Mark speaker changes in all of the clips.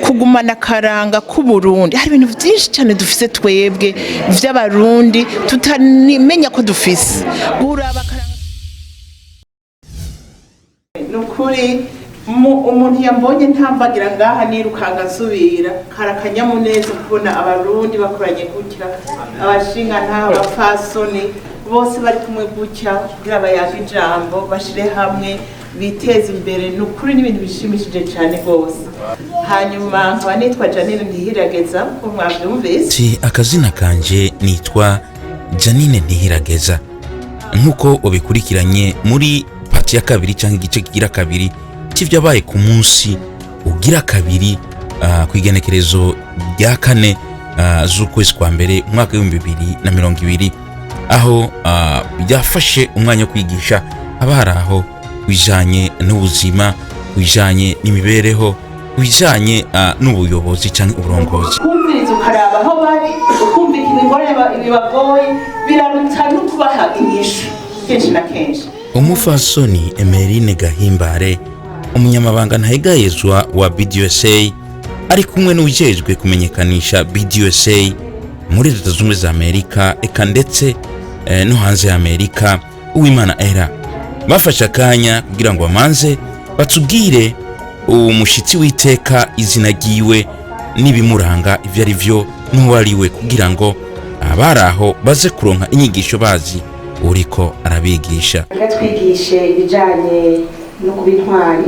Speaker 1: kugumana akaranga k'Uburundi. Hari ibintu byinshi cyane dufise twebwe vy'abarundi tutanimenya ko dufise guraba akaranga nukuri umuntu yambonye ntambagira ngaha nirukanga nsubira karakanyamuneza kubona abarundi bakoranye gutya abashinga nta bapfasoni bose bari kumwe gutya kugira bayaga ijambo bashire hamwe biteza imbere nukuri n'ibintu bishimishije cyane rwose. Hanyuma nkaba nitwa Janine Ntihirageza ko mwavyumvise.
Speaker 2: Akazina kanje nitwa Janine Ntihirageza. Nkuko ubikurikiranye muri pati ya kabiri cyangwa igice kigira kabiri cy'ivyabaye ku munsi ugira kabiri ku igenekerezo rya 4 z'ukwezi kwa mbere umwaka wa 2020 aho byafashe umwanya wo kwigisha abaraho bijanye n'ubuzima bijanye n'imibereho bijanye n'ubuyobozi cyangwa uburongozi.
Speaker 1: Kumviriza ukaraba aho bari ukumvika imigore ibibagoye biraruta no kubaha inyishu kenshi na kenshi.
Speaker 2: Umufasoni Emeline Gahimbare umunyamabanga ntahegayezwa wa BDUSA ari kumwe n'ujejwe kumenyekanisha BDUSA muri Leta Zunze Ubumwe za Amerika eka ndetse no hanze ya Amerika Uwimana Era bafasha akanya kugira ngo amanze batubwire umushitsi w'iteka izina giwe n'ibimuranga ivyo ari vyo n'uwariwe kugira ngo abaraho baze kuronka inyigisho bazi uriko arabigisha.
Speaker 3: Twigishe ibijanye no kubintwari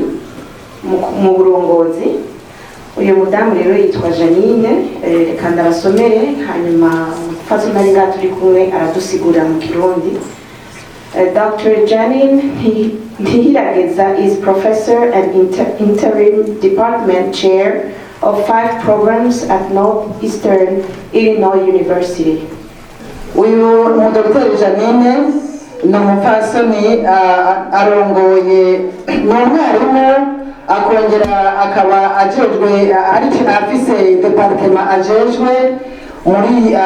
Speaker 3: mu burongozi. Uyu mudamu rero yitwa Janine kandi abasomere hanyuma faso nari turi kumwe aradusigura mu Kirundi. Dr. Janine Ntihirageza is professor and interim department chair of 5 programs at Northeastern Illinois University.
Speaker 4: Uyu Dr. Janine ni umupfasoni arongoye n'umwarimu akongera akaba ajejwe afise departement ajejwe muri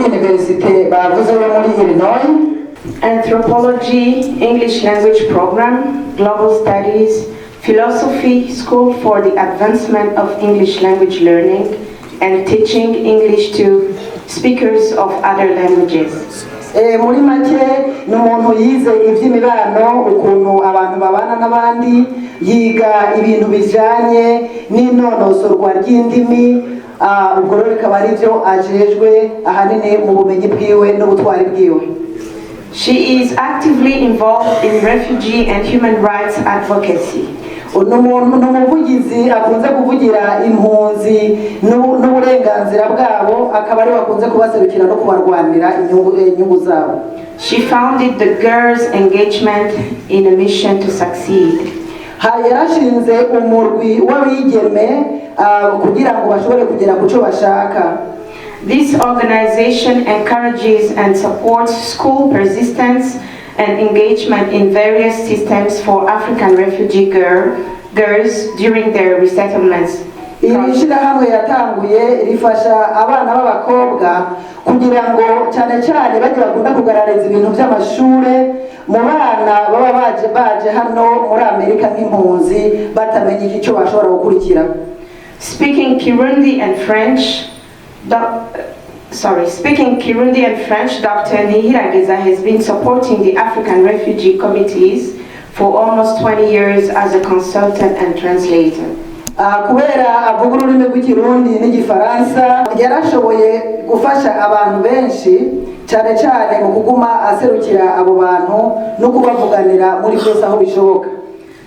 Speaker 4: universite bavuze muri Illinois.
Speaker 3: Anthropology, English language program, global studies, philosophy, school for the advancement of English language learning and teaching English to speakers of other languages.
Speaker 4: Muri make ni umuntu yize ivy'imibano ukuntu abantu babana n'abandi yiga ibintu bijanye n'inonosorwa ry'indimi ubwo rero bikaba ari byo ajejwe ahanini mu bumenyi bwiwe n'ubutwari bwiwe.
Speaker 3: She is actively involved in refugee and human rights advocacy.
Speaker 4: N'umuvugizi akunze kuvugira impunzi n'uburenganzira bwabo akaba ari bakunze kubaserukira no kubarwanira inyungu zabo.
Speaker 3: She founded the Girls Engagement in a mission to succeed.
Speaker 4: Yarashinze umurwi w'abigeme kugira ngo bashobore kugera ku cyo bashaka.
Speaker 3: This organization encourages and supports school persistence and engagement in various systems for African refugee girls during their resettlements.
Speaker 4: Iri shirahamwe yatanguye rifasha abana b'abakobwa kugira ngo cyane cyane bajye bakunda kugaragaza ibintu by'amashure mu bana baba baje hano muri Amerika nk'impunzi batamenye icyo bashobora gukurikira.
Speaker 3: Speaking Kirundi and French, Dr. Ntihirageza has been supporting the African refugee committees for almost 20 years as a consultant and translator.
Speaker 4: Kubera avuga ururimi rw'Ikirundi n'Igifaransa yarashoboye gufasha abantu benshi cyane cyane mu kuguma aserukira abo bantu no kubavuganira muri byose aho bishoboka.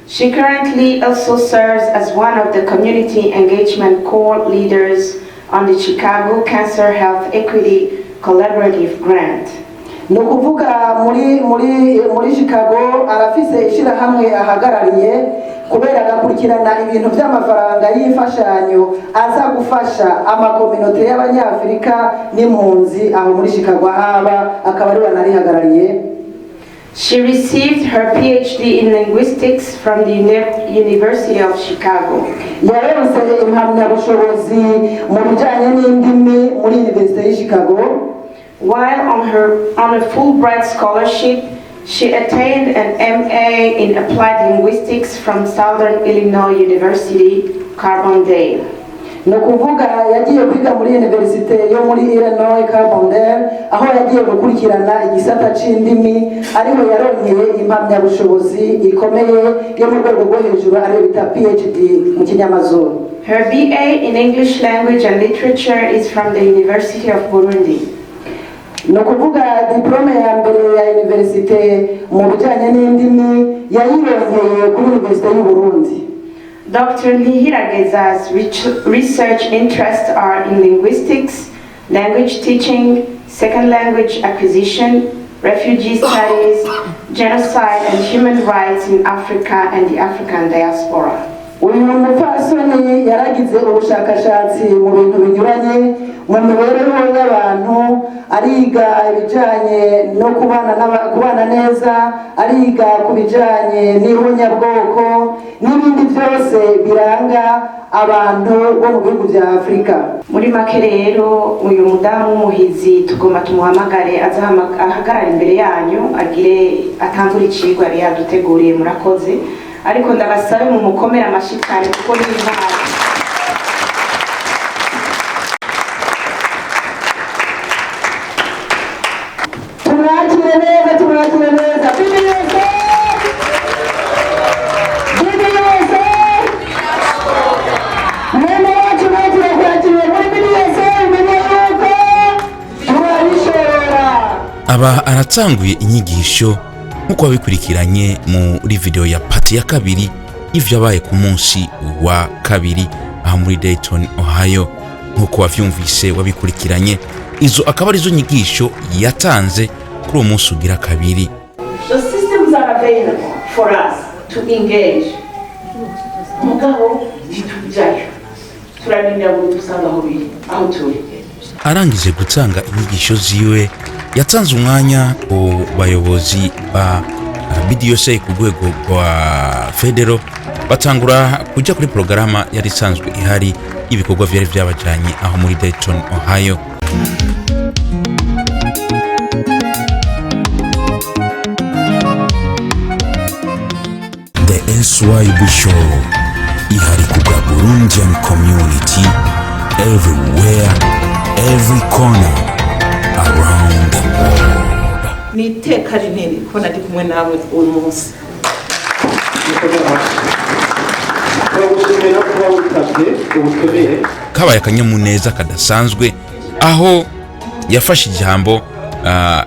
Speaker 3: She currently also serves as one of the community engagement core leaders on the Chicago Cancer Health Equity Collaborative Grant.
Speaker 4: No kuvuga muri Chicago arafise ishirahamwe ahagarariye kubera agakurikirana ibintu by'amafaranga y'imfashanyo aza gufasha amakominote y'abanyafrika n'impunzi aho muri Chicago haba akaba ari wanarihagarariye.
Speaker 3: She received her PhD in linguistics from the University of Chicago.
Speaker 4: Yaronse impamyabushobozi mu bijanye n'indimi muri University of Chicago.
Speaker 3: While on a Fulbright scholarship, she attained an MA in applied linguistics from Southern Illinois University, Carbondale.
Speaker 4: ni ukuvuga yagiye kwiga muri universite yo muri Illinois Carbondale aho yagiye gukurikirana igisata c'indimi ariho yaronkeye impamyabushobozi ikomeye yo mu rwego rwo hejuru ariyo bita PhD mu kinyamazuru.
Speaker 3: Her BA in English Language and Literature is from the University of Burundi.
Speaker 4: ni ukuvuga diplome ya mbere ya universite mu bijyanye n'indimi yayironkeye kuri Universite y'u Burundi.
Speaker 3: Dr. Nihirageza's research interests are in linguistics, language teaching, second language acquisition, refugee studies, genocide and human rights in Africa and the African diaspora.
Speaker 4: Uyu mupfasoni yaragize ubushakashatsi mu bintu binyuranye mu mibereho y'abantu, ariga ibijyanye no kubana neza, ariga ku bijyanye n'ihunyabwoko n'ibindi byose biranga abantu bo mu bihugu bya Afurika.
Speaker 3: Muri make rero uyu mudamu w'umuhizi tugomba tumuhamagare ahagarara imbere yanyu agire atangure icigwa yari yaduteguriye. Murakoze, ariko ndabasabe mu mukomera amashyi cyane kuko ni impano.
Speaker 4: Tumwakire neza, tumwakire neza.
Speaker 2: aba aratanguye inyigisho nk'uko wabikurikiranye muri video ya pati ya kabiri y'ivyabaye ku munsi wa kabiri aho muri Dayton, Ohio. Nk'uko wavyumvise wabikurikiranye, izo akaba arizo nyigisho yatanze kuri uwo munsi ugira kabiri.
Speaker 1: The systems are available for us to engage. Mugabo ntitujayo, turarinda ngo dusanga aho turi.
Speaker 2: Arangije gutanga inyigisho ziwe, yatanze umwanya ku bayobozi ba BDUSA ku rwego rwa federal, batangura kujya kuri porogaramu yari isanzwe ihari y'ibikorwa vyari vyabajanye aho muri Dayton, Ohio. The SYB Show ihari ku bwa Burundian community everywhere, every corner around the world.
Speaker 1: Ni iteka rinini kubona ndi kumwe nawe uyu munsi.
Speaker 2: Kabaye akanyamuneza kadasanzwe aho yafashe ijambo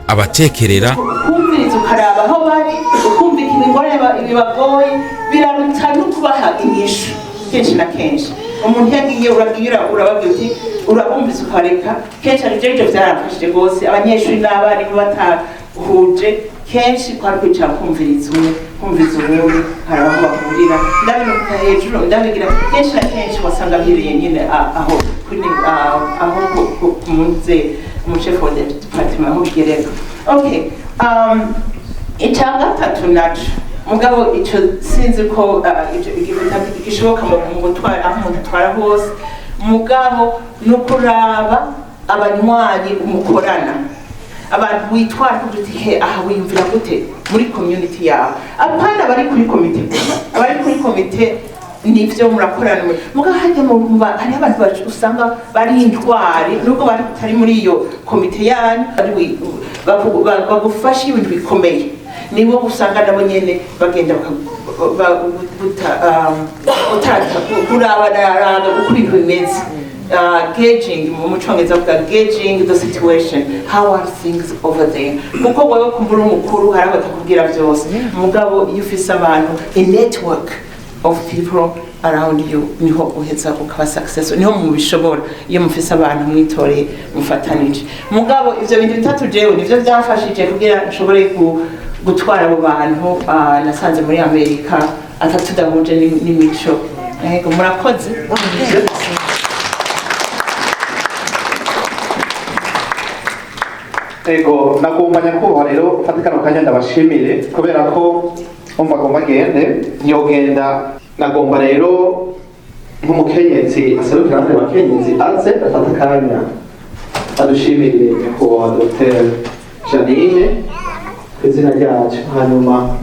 Speaker 2: abatekerera,
Speaker 1: kumviriza ukaraba aho bari, ukumvika imigorane bibagoye, biraruta no kubaha inyishu kenshi na kenshi. Umuntu yagiye urabwira uti urabumvise ukareka, kenshi aribyo byarafashije rwose. Abanyeshuri n'abarimu batahuje kenshi kwari kwicara kumviriza umwe, kumviriza uwundi, hari aho bahurira. Ndabinuka hejuru, ndabigira kenshi na kenshi wasanga biriye nyine aho kumunze umushefu wa departement aho bigereka. Okay, icyangatatu naco mugabo ico sinzi ko gishoboka mu gutwara aho umuntu atwara hose, mugabo nukuraba abanywanyi umukorana, abantu witwara kuduti aha wiyumvira gute muri community yawe. Apana bari kuri komite nivyo murakorana mugabo hajya mu hari abantu usanga bari intwari nubwo bari muri iyo komite yanyu bagufasha ibintu bikomeye, nibo usanga nabo nyene bagenda kuraba uko ibintu bimeze. Gauging, muchongeza kuvuga gauging the situation, how are things over there, kuko wewe kumbura umukuru hari abatakubwira byose, mugabo iyo ufise abantu a network of people around you niho uheza ukaba successful, niho mubishobora iyo mufise abantu mwitoreye mufatanije. Mugabo ivyo bintu bitatu jewe nivyo byafashije kugira nshobore gutwara abo bantu nasanze muri Amerika atatudahuje n'imico. Yego, murakoze.
Speaker 5: Ego, nakumbanya kuba rero fatikano kanya ndabashimire kubera ko umva gende nyogenda nagomba rero nk'umukenyezi aserukira abandi bakenyezi aze afata kanya adushimire nyakubahwa Dr. Janine ku izina ryacu, hanyuma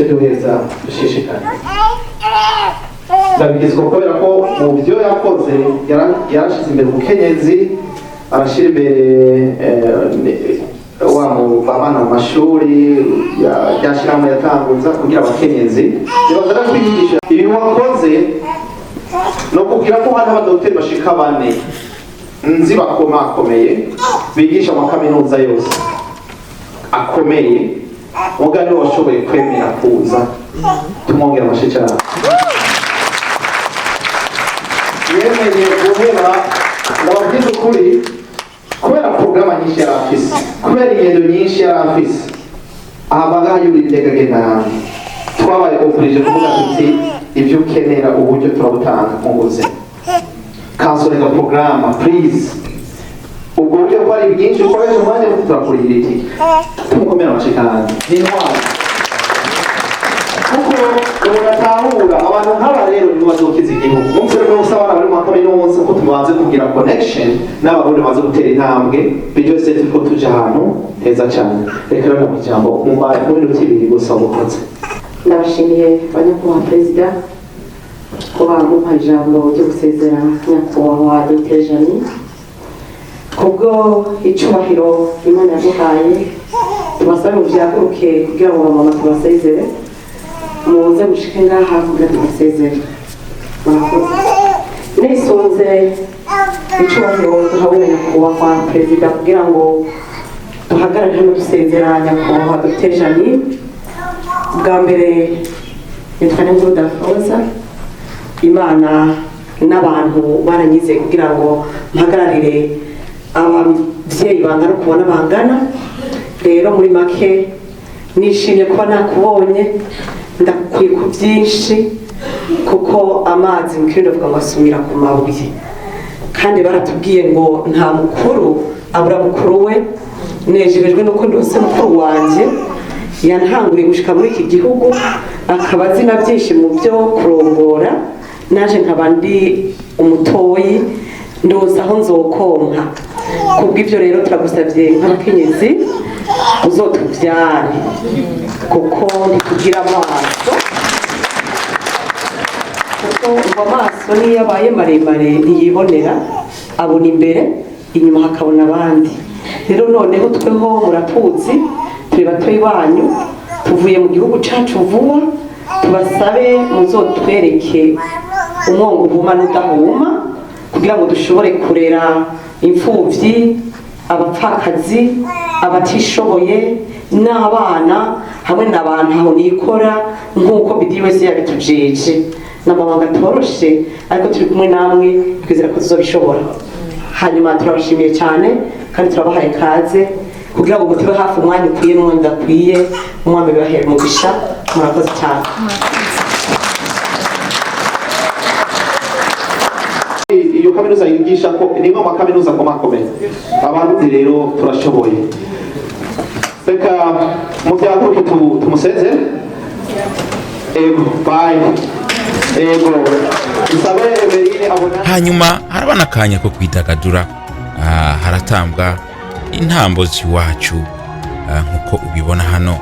Speaker 5: duheza dushishikane. ndabigizwe kubera ko mu byo yakoze yarashize imbere umukenyezi, arashyira imbere abana mu mashuri yashyiramo yatanguza kugira abakenyezi nibazaga kwigisha ibintu wakoze no kugira ko hari abadogiteri bashika 4 nzi bakomakomeye bigisha mu kaminuza yose akomeye mugani washoboye kwemera kuza tumwongera amashyi cyane yemeye guhera ndababwiza ukuri kubera porogaramu nyinshi yari afise kubera ingendo nyinshi yari afise ahabaga hayura indege agenda hanze twabaye oblige kuvuga tuti ibyo ukenera uburyo turabutanga mu buzima kansorega porogaramu please ubwo buryo ko ari bwinshi ukoresha umwanya wo turakurira iki tumukomera amashikani ni intwari kuko uratahura abantu nk'aba rero nibo bazokiza igihugu umunsi rero usaba abana bari mu kaminuza ko tubanze kugira connection n'abarundi baze gutera intambwe bityo se turiko tuja ahantu heza cyane reka rero mu ijambo mumbaye muri minota 2 gusa mukoze.
Speaker 3: ndabashimiye banyakubahwa perezida kuba muha ijambo ryo gusezera nyakubahwa Dr. Jani kubwo icubahiro Imana yaduhaye tubasabe muvyaguruke kugira ngo mama tubasezere muze mushike ngaha kugira tubasezere murakoze nisunze icubahiro duhawe na nyakubahwa perezida kugira ngo duhagarare hano dusezera nyakubahwa Dr. Jani bwa mbere nitwa Nyinkuru Dafosa Imana n'abantu baranyize kugira ngo mpagararire abavyeyi bangana kubona bangana rero muri make nishimye kuba nakubonye ndakwiye ku byinshi kuko amazi mu kirundo avuga ngo asumira ku mabuye kandi baratubwiye ngo nta mukuru abura mukuru we nejejwe nuko ndose mukuru wanje yantanguriye gushika muri iki gihugu akaba azina byinshi mu byo kurongora naje nkaba ndi umutoyi ndoza aho nzokonka kubw'ibyo rero turagusabye nk'abakenyezi uzotubyare kuko ntitugira amaso kuko ngo amaso niyo abaye maremare ntiyibonera abona imbere inyuma hakabona abandi rero noneho tweho muratuzi turi batoyi banyu tuvuye mu gihugu cacu vuba tubasabe muzotwereke umwongo uhuma n'udahuma kugira ngo dushobore kurera imfuvyi abapfakazi abatishoboye n'abana hamwe n'abantu aho nikora nk'uko bidi wese yabitujeje n'amabanga toroshe ariko turi kumwe namwe twizera ko tuzobishobora hanyuma turabashimiye cyane kandi turabahaye kaze kugira ngo mutibe hafi umwanya ukwiye n'umwanya udakwiye umwami bibahere umugisha murakoze cyane.
Speaker 5: Iyo kaminuza yigisha ko ni nko makaminuza komakomeye abantu rero turashoboye reka mu byakuruke tumuseze ego bye ego isabe Emeline abona
Speaker 2: hanyuma harabana akanya ko kwidagadura haratambwa intambo z'iwacu nk'uko ubibona hano.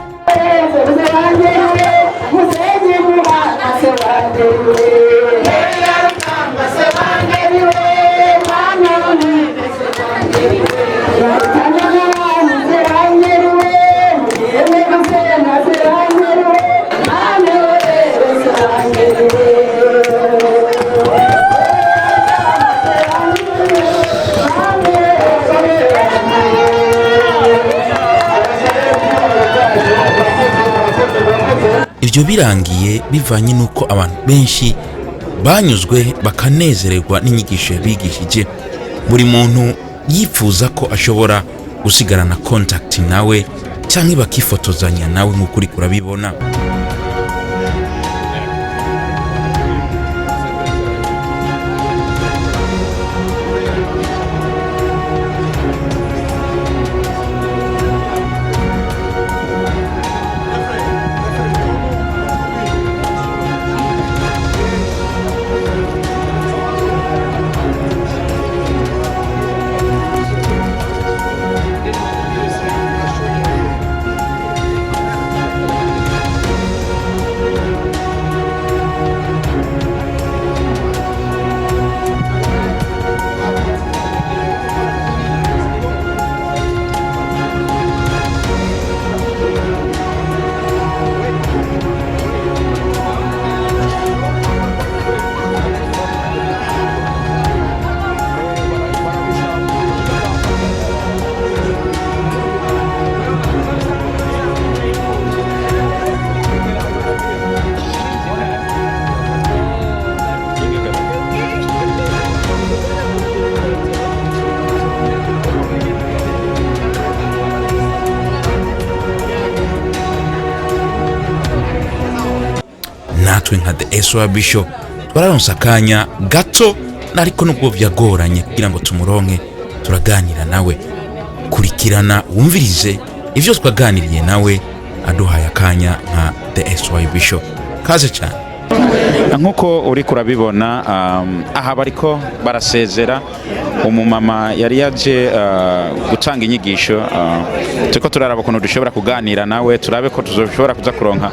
Speaker 2: Ibyo birangiye bivanye nuko abantu benshi banyuzwe bakanezererwa n'inyigisho yabigishije. Buri muntu yifuza ko ashobora gusigarana contact nawe cyangwa bakifotozanya nawe nk'uko uri kurabibona. natwe nka The SOAB Show twararonse akanya gato ariko nubwo byagoranye kugira ngo tumuronke turaganira nawe. Kurikirana wumvirize ivyo twaganiriye nawe aduhaye akanya nka The SOAB Show. Kaze cyane.
Speaker 6: Nkuko uri kurabibona aha bariko barasezera umumama yari yaje gutanga inyigisho. Turiko turaraba ukuntu dushobora kuganira nawe, turabe ko tuzoshobora kuza kuronka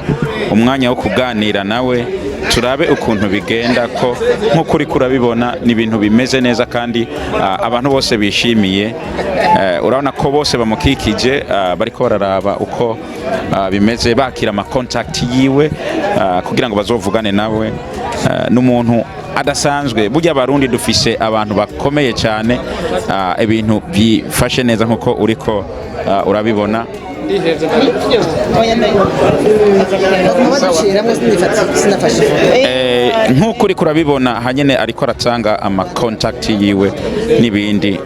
Speaker 6: umwanya wo kuganira nawe, turabe ukuntu bigenda ko nkuko uri kurabibona ni ibintu bimeze neza kandi abantu bose bishimiye. Urabona ko bose bamukikije bariko bararaba uko bimeze, bakira ama contact yiwe kugira ngo bazovugane nawe. N'umuntu adasanzwe. Burya Abarundi dufise abantu bakomeye cyane, ibintu bifashe neza nkuko uriko urabibona. Nkuko uri kurabibona hanyene ariko aratanga ama contact yiwe n'ibindi.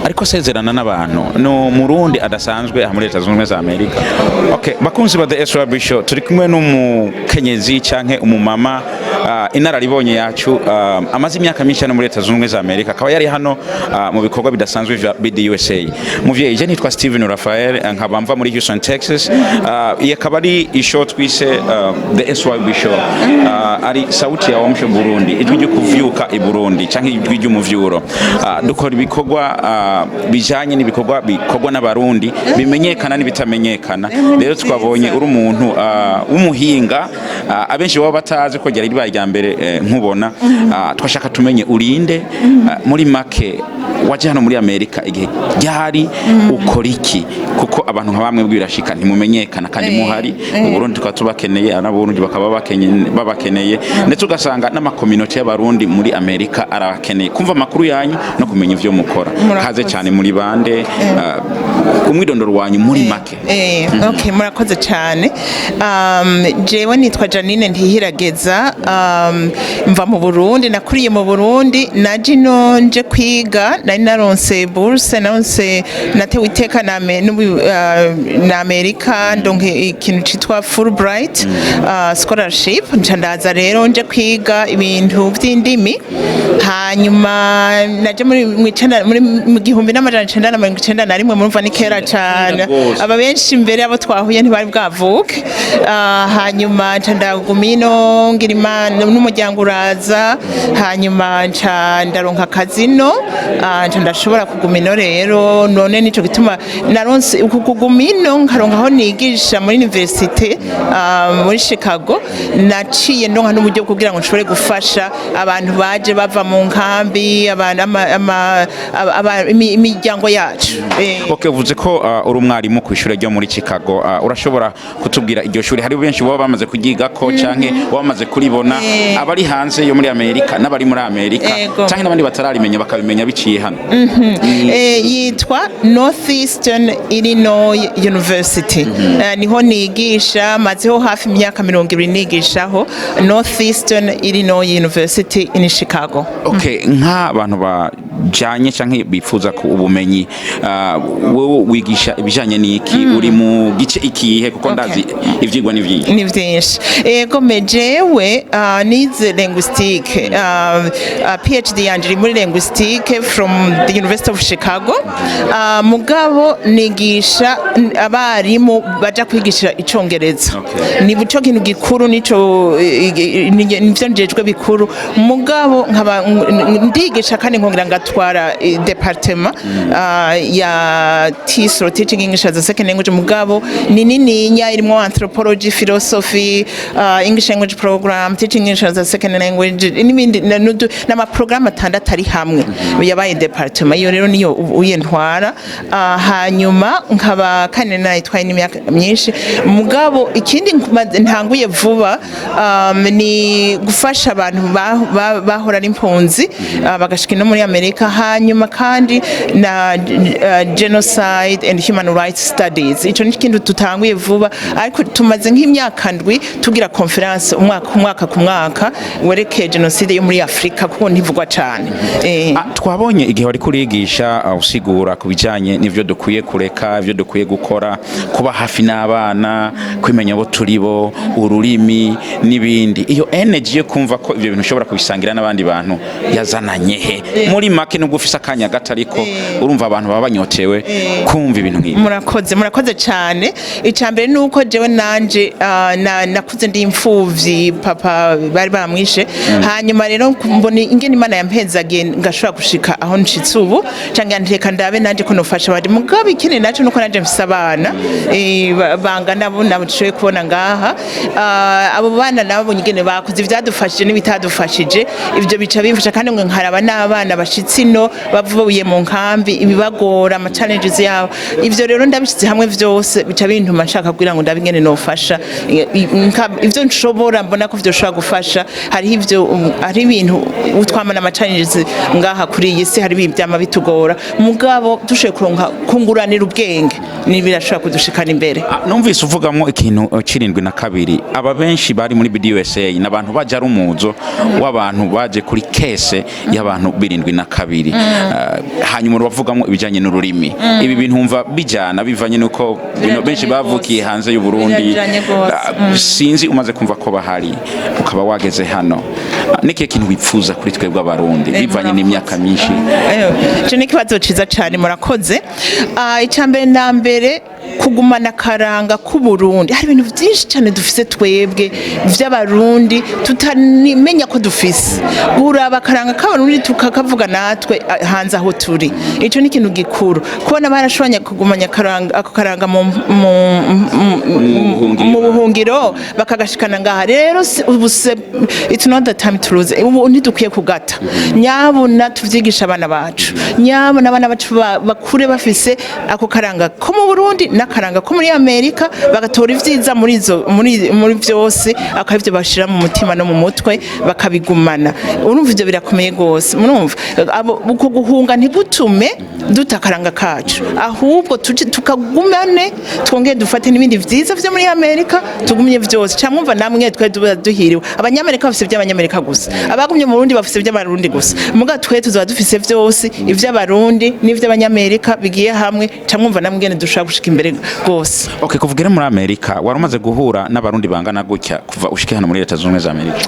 Speaker 6: Ariko sezerana n'abantu no Murundi adasanzwe muri Leta Zunze Ubumwe za Amerika. Okay, bakunzi ba The SOAB Show, turi kumwe n'umukenyezi canke umumama inararibonye yacu amaze imyaka myinshi muri Leta Zunze Ubumwe za Amerika, akaba yari hano mu bikorwa bidasanzwe vya BDUSA. Muvyeyi je nitwa Steven Raphael, nkaba mva muri Houston, Texas. Yakaba ari ishow twise The SOAB Show, ari sauti ya wamsho Burundi, ijwi ryo kuvyuka i Burundi canke ijwi ry'umuvyuro. Dukora ibikorwa bijanye n'ibikorwa bikorwa n'Abarundi, bimenyekana n'ibitamenyekana. Rero twabonye uri umuntu w'umuhinga abenshi baba batazi ko ryari ribaye rya mbere nkubona. Twashaka tumenye urinde muri make waje hano muri Amerika igihe ryari ukora iki, kuko abantu nka bamwe bwirashika ntimumenyekana kandi muhari mu Burundi tukaba tubakeneye, n'Abarundi bakaba babakeneye, ndetse ugasanga n'amakominote y'Abarundi muri Amerika arabakeneye kumva amakuru yanyu no kumenya ivyo mukora. Kaze cyane muri bande umwidondoro wanyu muri make.
Speaker 1: Okay, murakoze cyane. Jewe nitwa Janine Ntihirageza, mva mu Burundi, nakuriye mu Burundi, naje nje kwiga, nari naronse bourse, naronse natewe iteka na Amerika, ndonke ikintu citwa Fulbright scholarship. Ncandaza rero nje kwiga ibintu by'indimi, hanyuma naje muri 1991 murumva ni kera cyane, aba benshi mbere abo twahuye ntibari bwavuke. Hanyuma ncandagumino ngira Imana n'umuryango uraza, hanyuma ndaronka akazino, ndashobora kugumino. Rero none nico gituma naronse kugumino nkaronka aho nigisha muri university muri Chicago. Naciye ndonka n'uburyo kugira ngo nshobore gufasha abantu baje bava mu nkambi, imiryango yacu.
Speaker 6: Okay, uvuze ko uri umwarimu ku ishure ryo muri Chicago. Urashobora kutubwira iryo shuri? Hari benshi baba bamaze kugiga ko canke bamaze kuribona, abari hanze yo muri Amerika n'abari muri Amerika canke n'abandi batararimenya bakabimenya biciye hano.
Speaker 1: Yitwa Northeastern Illinois University. Niho nigisha, mazeho hafi imyaka 20 nigishaho. Northeastern Illinois University in Chicago.
Speaker 6: Okay, nk'abantu bajanye canke bifuza ku ubumenyi, wowe wigisha ibijanye n'iki? Uri mu gice ikihe? Kuko ndazi ivyigwa ni byinshi.
Speaker 1: Ni byinshi. Ego mejewe nize linguistique, PhD yanje muri linguistique from the University of Chicago. Mugabo nigisha abarimu baja kwigisha icongereza. Ni buco kintu gikuru nico nivyo njejwe bikuru. Mugabo nkaba ndigisha kandi nkongera ngatwara department ya TESOL, Teaching English as a Second Language. Mugabo ni nininya irimo anthropology, philosophy, English language program, Teaching English as a Second Language, n'ibindi n'ama program atandatu ari hamwe yabaye department. Iyo rero niyo uyentwara. Hanyuma nkaba kandi nayitwaye n'imyaka myinshi. Mugabo ikindi ntanguye vuba ni gufasha abantu bahora ari impunzi bagashika no muri Amerika America, hanyuma kandi na genocide and human rights studies. Ico ni ikintu tutanguye vuba, ariko tumaze nk'imyaka ndwi tugira conference umwaka ku mwaka werekeye genocide yo muri Afrika, kuko ntivugwa cyane.
Speaker 6: Twabonye igihe wari kurigisha usigura ku bijyanye n'ivyo dukwiye kureka, ivyo dukwiye gukora, kuba hafi n'abana, kwimenya abo turibo, ururimi n'ibindi. Iyo energy yo kumva ko ivyo bintu ushobora kubisangira n'abandi bantu yazananye he? Muri make nubwo ufise akanya gato, ariko urumva abantu baba banyotewe kumva ibintu nk'ibi.
Speaker 1: Murakoze cyane. Icambere nuko jewe nanje nakuze ndi imfuvyi, papa bari bamwishe, hanyuma rero mbona ingene Imana yampezagiye ngashobora gushika aho nshitse ubu, cyangwa ndeka ndabe nanje ko nofasha abandi. Mugabo ikindi naco nuko nanje mfise abana bangana bo nabo tushoboye kubona ngaha, abo bana nabo ingene bakuze ivyadufashije n'ibitadufashije, ivyo bica bimfasha kandi ngo nkaraba n'abana bashitse ino bavuye mu nkambi, ibibagora ama challenges yabo. Ivyo rero ndabishyize hamwe vyose bica bintuma nshaka kugira ngo ndabe ingene nofasha ivyo nshobora, mbona ko vyoshobora gufasha. Hari ibintu utwamana ama challenges ngaha kuri iyi si, hari ibyama bitugora, mugabo dushoboye kuronka kunguranira ubwenge birashobora kudushikana imbere.
Speaker 6: Numvise uvugamo ikintu 72 aba benshi bari muri BDUSA n'abantu baje ari umuzo w'abantu baje kuri kese y'abantu 72. Hanyuma bavugamo ibijanye n'ururimi. Ibi bintu umva bijana bivanye nuko benshi bavukiye hanze y'u Burundi. Sinzi umaze kumva ko bahari ukaba wageze hano, niki kintu wipfuza kuri twebwe abarundi bivanye n'imyaka myinshi?
Speaker 1: Cyo ni kibazo ciza cyane, murakoze. Icambere na mbere kugumana karanga ku Burundi. Hari ibintu byinshi cyane dufise twebwe vy'abarundi tutanimenya ko dufise. Buraba karanga k'abarundi tukakavuga natwe hanze aho turi. Ico ni ikintu gikuru, kubona barashobanya kugumanya karanga, ako karanga mu buhungiro bakagashikana ngaha. Rero it's not the time to lose. Ubu ntidukwiye kugata. Nyabona tuvyigisha abana bacu, nyabona abana bacu bakure bafise ako karanga ko mu Burundi n'akaranga ko muri Amerika, bagatora ivyiza muri vyose, akavyo bashira mu mutima no mu mutwe bakabigumana. Urumva ivyo birakomeye gose. Murumva uko guhunga ntigutume dutakaranga kacu, ahubwo tukagumane, twongeye dufate n'ibindi vyiza vyo muri Amerika, tugumye vyose. Camwumva namwe twe duhiriwe. Abanyamerika bafise by'abanyamerika gusa, abagumye mu Burundi bafise by'abarundi gusa, muga twe tuzoba dufise vyose, ivy'abarundi n'ivy'abanyamerika bigiye hamwe. Camwumva namwe ngene dushaka gushika imbere gose.
Speaker 6: Okay, kuvugire muri Amerika warumaze guhura n'abarundi bangana gutya kuva ushike hano muri Leta Zunze za Amerika?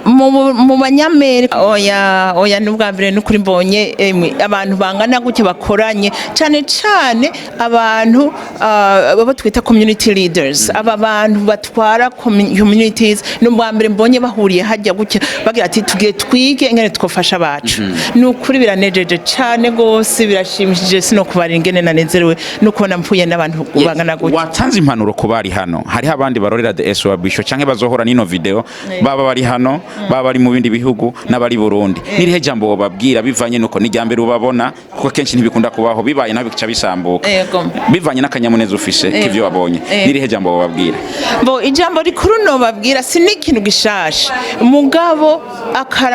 Speaker 1: Mu banyamerika oya n'ubwa mbere n'ukuri mbonye abantu bangana gutya bakoranye cyane abantu babo twita community leaders, aba bantu batwara communities. N'ubwa mbere mbonye bahuriye hajya gutya bagira ati tugiye twige ingene twofasha bacu. N'ukuri biranejeje cyane gose, birashimishije, sino kubara ingene nanezerewe no kubona mpuye n'abantu bangana gutya.
Speaker 6: Watanze impanuro ku bari hano, hari abandi barorera the SOA Bishop canke bazohora n'ino video, baba bari hano, baba bari mu bindi bihugu n'abari Burundi. Nirihe jambo babwira bivanye nuko ni jambere ubabona, kuko kenshi ntibikunda kubaho, bibaye naho bikica bisambuka, bivanye n'akanyamuneza ufise k'ivyo wabonye. Nirihe jambo babwira?
Speaker 1: Ijambo rikuru no babwira si n'ikintu gishasha, mugabo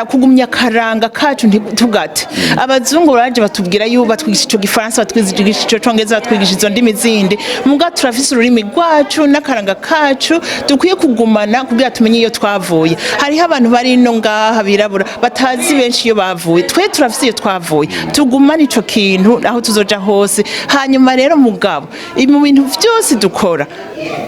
Speaker 1: kugumya karanga kacu ntitugate. Abazungu baje batubwira yuko batwigisha ico Gifaransa, batwigisha ico Congereza, batwigisha izo ndimi zindi, muga turafise ururimi rwacu n'akaranga kacu dukwiye kugumana kugira tumenye iyo twavuye. Hariho abantu bari no ngaha birabura batazi benshi iyo bavuye, twe turafise iyo twavuye, tugumana ico kintu aho tuzoja hose. Hanyuma rero mugabo mu bintu vyose dukora,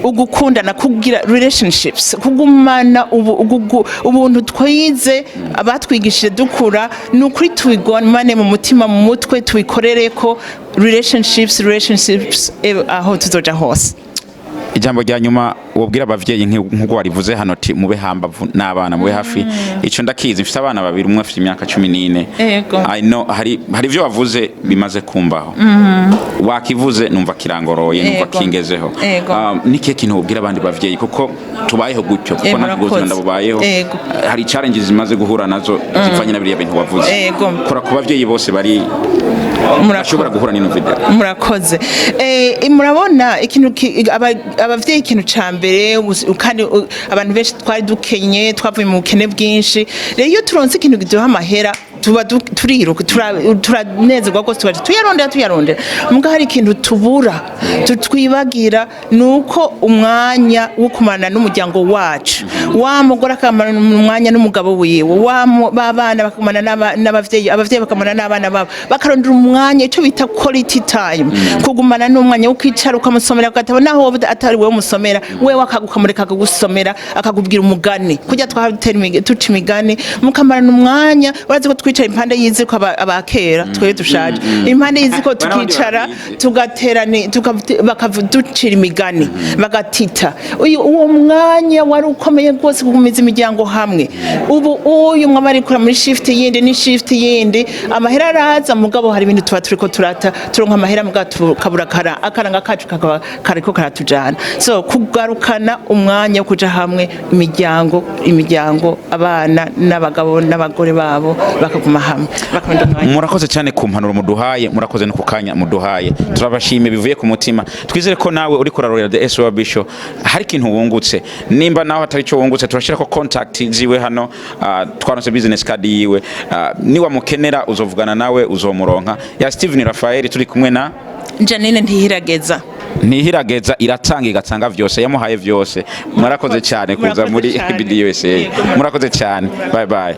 Speaker 1: ugukundana, kugira relationships, kugumana ubuntu twize abatwigishije dukura, n'ukuri tubigomane mu mutima, mu mutwe, tubikorereko relationships aho tuzoja hose.
Speaker 6: Ijambo rya nyuma wobwira abavyeyi nk'uko warivuze hano ati mube hambavu n'abana mube hafi. Ico ndakizi, mfite abana babiri, umwe afite imyaka 14. I know hari ivyo wavuze bimaze kumbaho. Wakivuze numva kirangoroye, numva kingezeho. Niki kintu wobwira abandi bavyeyi kuko tubayeho gutyo, kuko nakugozo ndabubayeho. Hari challenges zimaze guhura nazo zivanye na biriya bintu wavuze. Kora ku bavyeyi bose bari murashobora guhura n'ino video.
Speaker 1: Murakoze. Murabona ikintu abavyeyi ikintu cambere, kandi abantu benshi twari dukenye, twavuye mu bukene bwinshi. Rero iyo turonse ikintu giduha amahera tuba turiruka turanezerwa rwose tuba tuyarondera mbwa hari ikintu tubura twibagira nuko umwanya wo kumana n'umuryango wacu wa mugore akamana umwanya n'umugabo wiwe babana bakamana n'abavyeyi bakamana n'abana babo bakarondera umwanya icyo bita quality time kugumana n'umwanya wo kwicara ukamusomera agatabo naho atari wewe umusomera wewe akagukamureka akagusomera akakubwira umugani kujya tuca imigani mukamarana umwanya urazi ko twicara impande y'iziko abakera twe dushaje impande y'iziko tukicara tugaterana bakavuducira imigani bagatita uwo mwanya wari ukomeye rwose kugumiza imiryango hamwe ubu uyu mwaba arikora muri shift yindi ni shift yindi amahera araza mugabo hari ibintu tuba turiko turonka amahera mugabo tukabura akaranga kacu kariko karatujana so kugarukana umwanya wo kuja hamwe imiryango abana n'abagabo n'abagore babo bakaguma hamwe
Speaker 6: murakoze cyane ku mpanuro muduhaye murakoze no kukanya muduhaye turabashime bivuye ku mutima twizere ko nawe uri kurarorera the SOR Bishop hari ikintu wungutse nimba naho atari cyo wungutse turashira ko contact ziwe hano twaronse business card yiwe niwa mukenera uzovugana nawe uzomuronka ya Steven Raphael turi kumwe na
Speaker 1: Janine ntihirageza iratanga igatanga vyose yamuhaye vyose murakoze cyane kuza muri BDUSA murakoze cyane bye bye